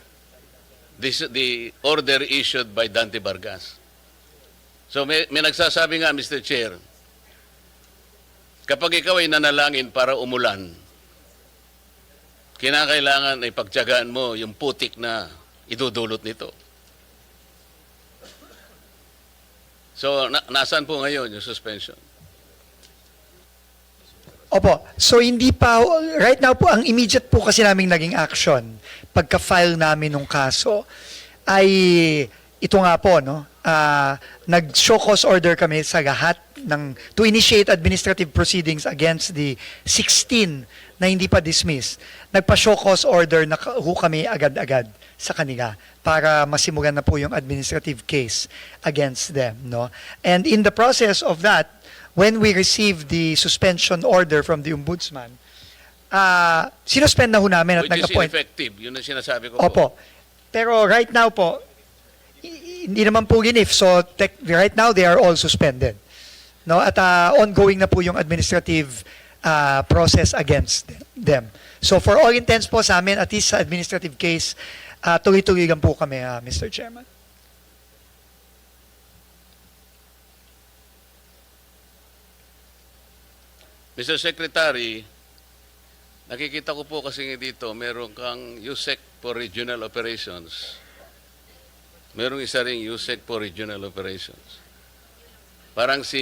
the order issued by Dante Vargas. So may nagsasabi nga, Mr. Chair, kapag ikaw ay nanalangin para umulan, kinakailangan ay pagtiyagaan mo yung putik na idudulot nito. So, nasaan po ngayon yung suspension? Opo. So hindi pa, right now po, ang immediate po kasi naming naging action, pagka-file namin ng kaso, ay ito nga po, no? Nag-show cause order kami sa lahat to initiate administrative proceedings against the 16 na hindi pa dismissed. Nagpa-show cause order na kami agad-agad sa kanila para masimulan na po yung administrative case against them, no? And in the process of that, when we received the suspension order from the ombudsman, sinuspend na ho namin at Which is nag-appoint. ineffective. Yun ang sinasabi ko Opo. Pero right now po, hindi naman po ginif. So right now, they are all suspended. No? At ongoing na po yung administrative process against them. So for all intents po sa amin, at least sa administrative case, tuloy-tuloy lang po kami, Mr. Chairman. Mr. Secretary, nakikita ko po kasi dito, meron kang USEC for Regional Operations. Merong isa ring USEC for Regional Operations. Parang si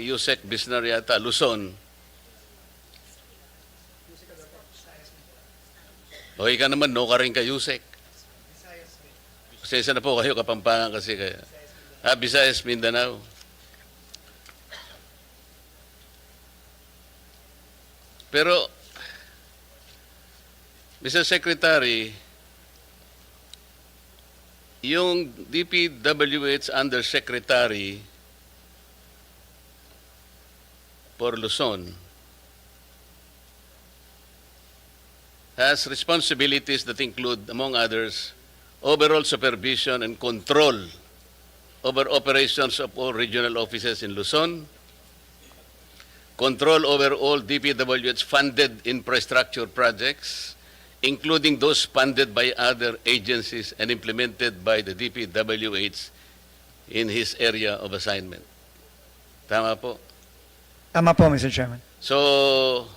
USEC Bisnar yata, Luzon. Okay ka naman, no ka rin ka USEC. Pasensya na po kayo, Kapampangan kasi kaya. Visayas, Mindanao. Pero, Mr. Secretary, yung DPWH Undersecretary for Luzon has responsibilities that include, among others, overall supervision and control over operations of all regional offices in Luzon, control over all DPWH funded infrastructure projects, including those funded by other agencies and implemented by the DPWH in his area of assignment. Tama po. Tama po, Mr. Chairman. So,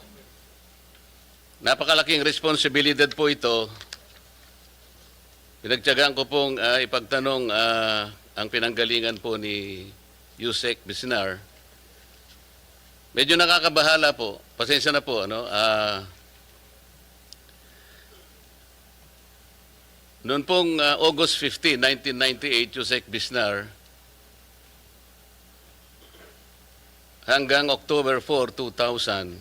napakalaking responsibilidad po ito. Pinagtiyagaan ko pong ipagtanong ang pinanggalingan po ni Yusek Mjna. Medyo nakakabahala po. Pasensya na po, ano? Noon pong August 15, 1998, Yusek Mjna, hanggang October 4, 2000,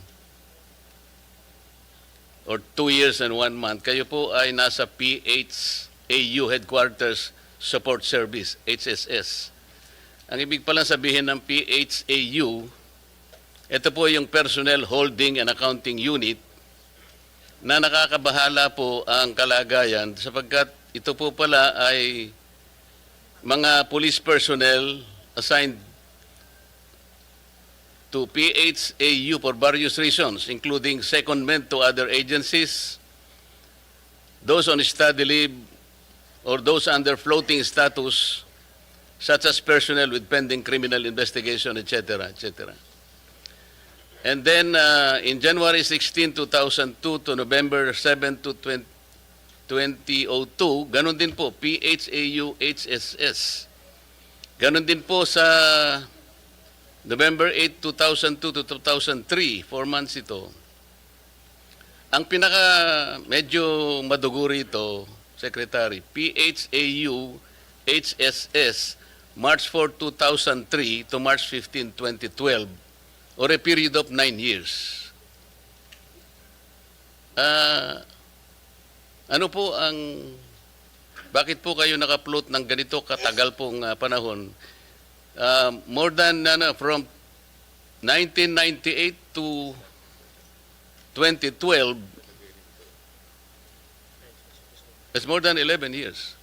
or 2 years and 1 month, kayo po ay nasa ph.AU Headquarters Support Service, HSS. Ang ibig pala sabihin ng ph.AU, ito po yung Personnel Holding and Accounting Unit na nakakabahala po ang kalagayan sapagkat ito po pala ay mga police personnel assigned to PH.AU for various reasons, including secondment to other agencies, those on study leave, or those under floating status, such as personnel with pending criminal investigation, etc., etc. And then, in January 16, 2002 to November 7 to 2002, ganun din po, PH.AU HSS. Ganun din po sa November 8, 2002 to 2003, 4 months ito. Ang pinaka medyo maduguri ito, Secretary, PH.AU HSS, March 4, 2003 to March 15, 2012, or a period of 9 years. Ano po ang, bakit po kayo naka-float ng ganito katagal pong panahon? More than, from 1998 to 2012, it's more than 11 years.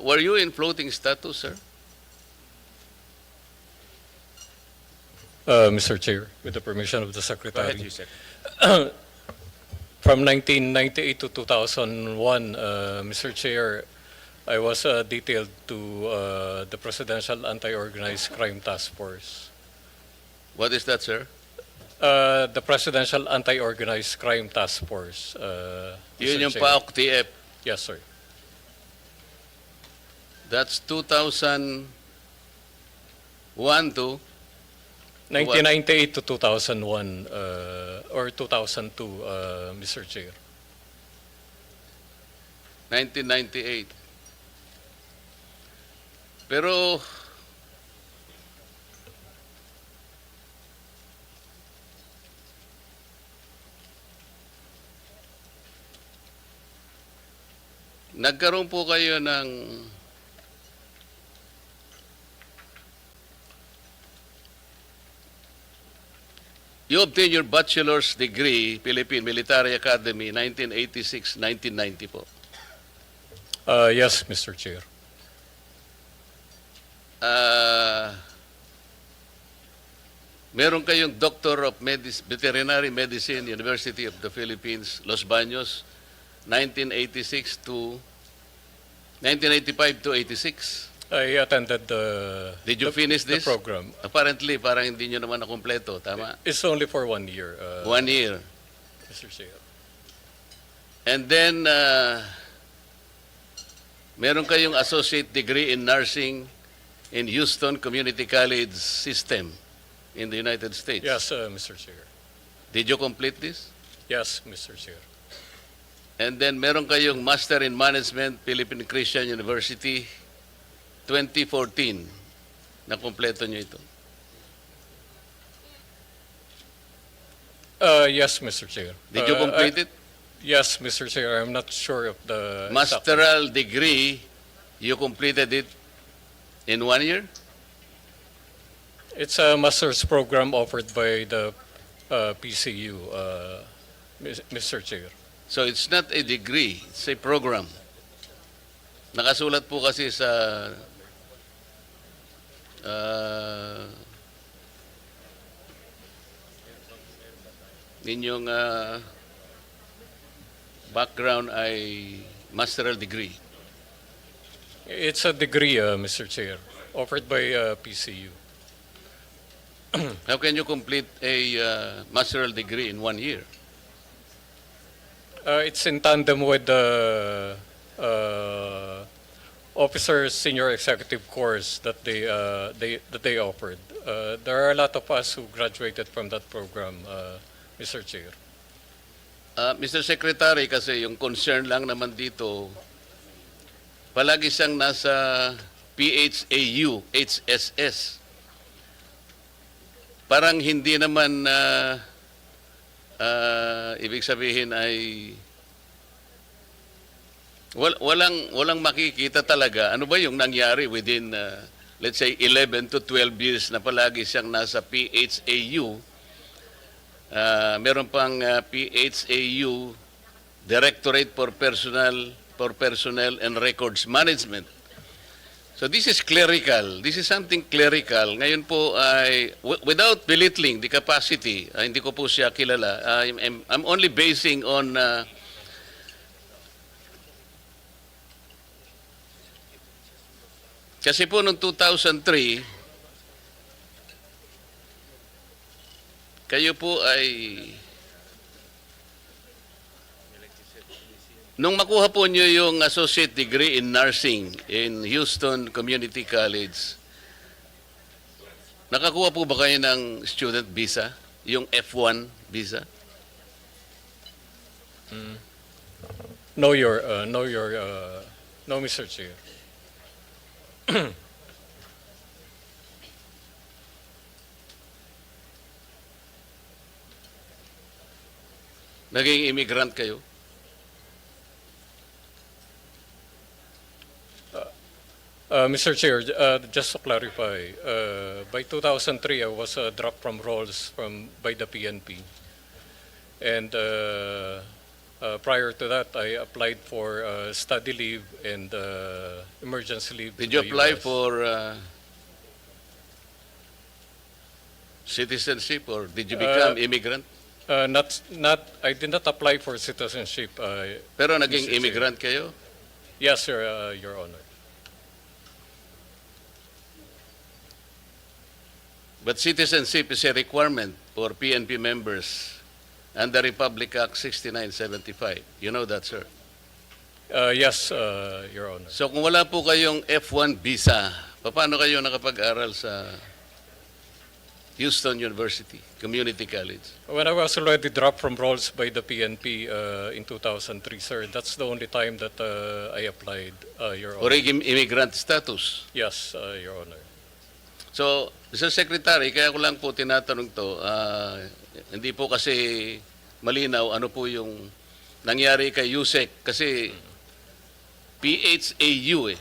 Were you in floating status, sir? Mr. Chair, with the permission of the Go Secretary. ahead, Yusek. From 1998 to 2001, Mr. Chair, I was detailed to the Presidential Anti-Organized Crime Task Force. What is that, sir? The Presidential Anti-Organized Crime Task Force. Yun Mr. yung Chair. PAOK-TF. Yes, sir. That's 2001 to 1998 to 2001 or 2002, Mr. Chair. 1998. Pero nagkaroon po kayo ng you obtained your bachelor's degree, Philippine Military Academy, 1986-1990 po. Yes, Mr. Chair. Meron kayong Doctor of Veterinary Medicine, University of the Philippines, Los Baños, 1986 to 1985 to 86. I attended the Did you finish the this? program. Apparently, parang hindi nyo naman nakumpleto. Tama? It's only for 1 year, 1 year. Mr. Chair. And then, meron kayong associate degree in nursing in Houston Community College System in the United States. Yes, Mr. Chair. Did you complete this? Yes, Mr. Chair. And then, meron kayong Master in Management, Philippine Christian University, 2014. na kumpleto nyo ito? Yes, Mr. Chair. Did you complete it? Yes, Mr. Chair. I'm not sure of the exact- Masteral degree, you completed it in 1 year? It's a master's program offered by the PCU, Mr. Chair. So it's not a degree, it's a program. Nakasulat po kasi sa ninyong background ay masteral degree. It's a degree, Mr. Chair, offered by PCU. How can you complete a masteral degree in 1 year? It's in tandem with the officer senior executive course that they offered. There are a lot of us who graduated from that program, Mr. Chair. Mr. Secretary, kasi yung concern lang naman dito, palagi siyang nasa PHAU, HSS. Parang hindi naman ibig sabihin ay walang makikita talaga. Ano ba yung nangyari within let's say 11 to 12 years na palagi siyang nasa PHAU? Meron pang PHAU Directorate for Personnel and Records Management. So this is clerical. This is something clerical. Ngayon po ay without belittling the capacity, hindi ko po siya kilala. I'm only basing on kasi po noong 2003 kayo po ay nung makuha po nyo yung associate degree in nursing in Houston Community College, nakakuha po ba kayo ng student visa? Yung F1 visa? No, Mr. Chair. Naging immigrant kayo? Mr. Chair, just to clarify, by 2003, I was dropped from roles by the PNP. And prior to that, I applied for study leave and emergency leave. Did to you the apply US. for citizenship or did you become immigrant? I did not apply for citizenship. Pero naging Mr. Chair. immigrant kayo? Yes, sir, Your Honor. But citizenship is a requirement for PNP members under Republic Act 6975. You know that, sir. Yes, Your Honor. So kung wala po kayong F1 visa, paano kayo nakapag-aral sa Houston University Community College? When I was already dropped from roles by the PNP in 2003, sir, that's the only time that I applied, Your Or Honor. immigrant status? Yes, Your Honor. So, Mr. Secretary, kaya ko lang po tinatanong to, hindi po kasi malinaw ano po yung nangyari kay Yusek kasi PHAU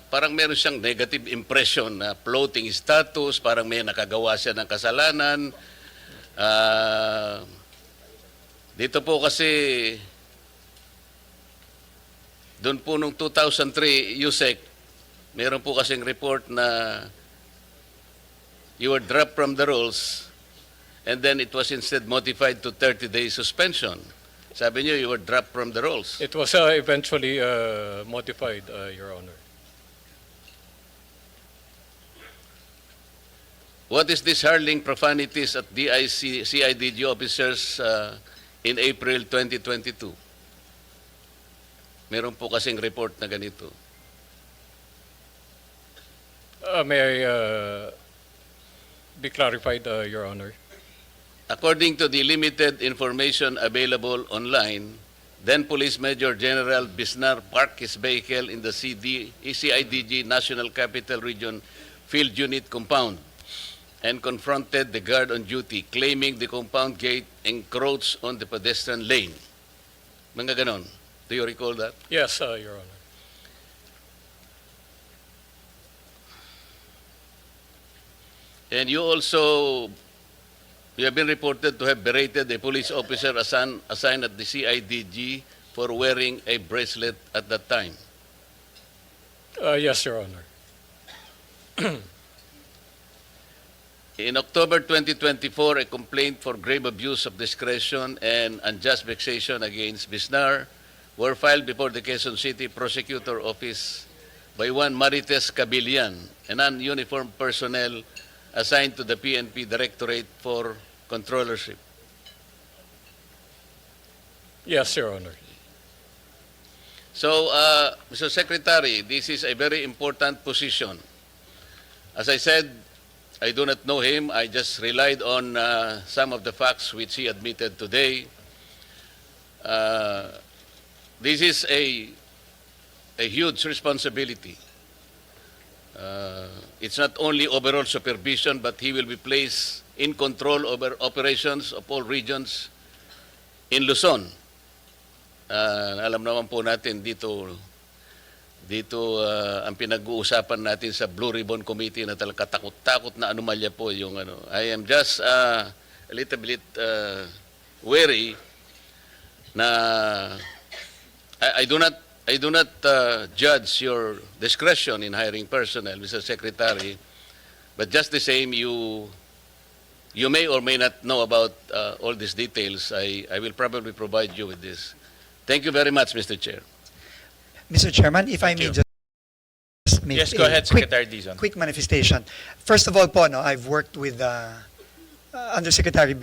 parang meron siyang negative impression na floating status, parang may nakagawa siya ng kasalanan. Dito po kasi doon po nung 2003, Yusek, meron po kasing report na you were dropped from the rolls and then it was instead modified to 30-day suspension. Sabi niyo, you were dropped from the rolls. It was eventually modified, Your Honor. What is this hurling profanities at CIDG officers in April 2022? Meron po kasing report na ganito. May I be clarified, Your Honor? According to the limited information available online, then Police Major General Bisnar parked his vehicle in the CIDG National Capital Region field unit compound and confronted the guard on duty, claiming the compound gate encroached on the pedestrian lane. Mga ganon. Do you recall that? Yes, Your Honor. And you have been reported to have berated a police officer assigned at the CIDG for wearing a bracelet at that time. Yes, Your Honor. In October 2024, a complaint for grave abuse of discretion and unjust vexation against Mjna were filed before the Quezon City Prosecutor Office by one Marites Cabilian, a non-uniformed personnel assigned to the PNP Directorate for Controllership. Yes, Your Honor. So, Mr. Secretary, this is a very important position. As I said, I do not know him. I just relied on some of the facts which he admitted today. This is a huge responsibility. It's not only overall supervision, but he will be placed in control over operations of all regions in Luzon. Alam naman po natin dito ang pinag-uusapan natin sa Blue Ribbon Committee na talaga takot-takot na anomalya po yung ano. I am just a little bit wary na I do not judge your discretion in hiring personnel, Mr. Secretary, but just the same, you may or may not know about all these details. I will probably provide you with this. Thank you very much, Mr. Chair. Mr. Chairman, if I may you. just make Yes, go a ahead, Secretary Dizon. quick manifestation. First of all po, no, I've worked with Undersecretary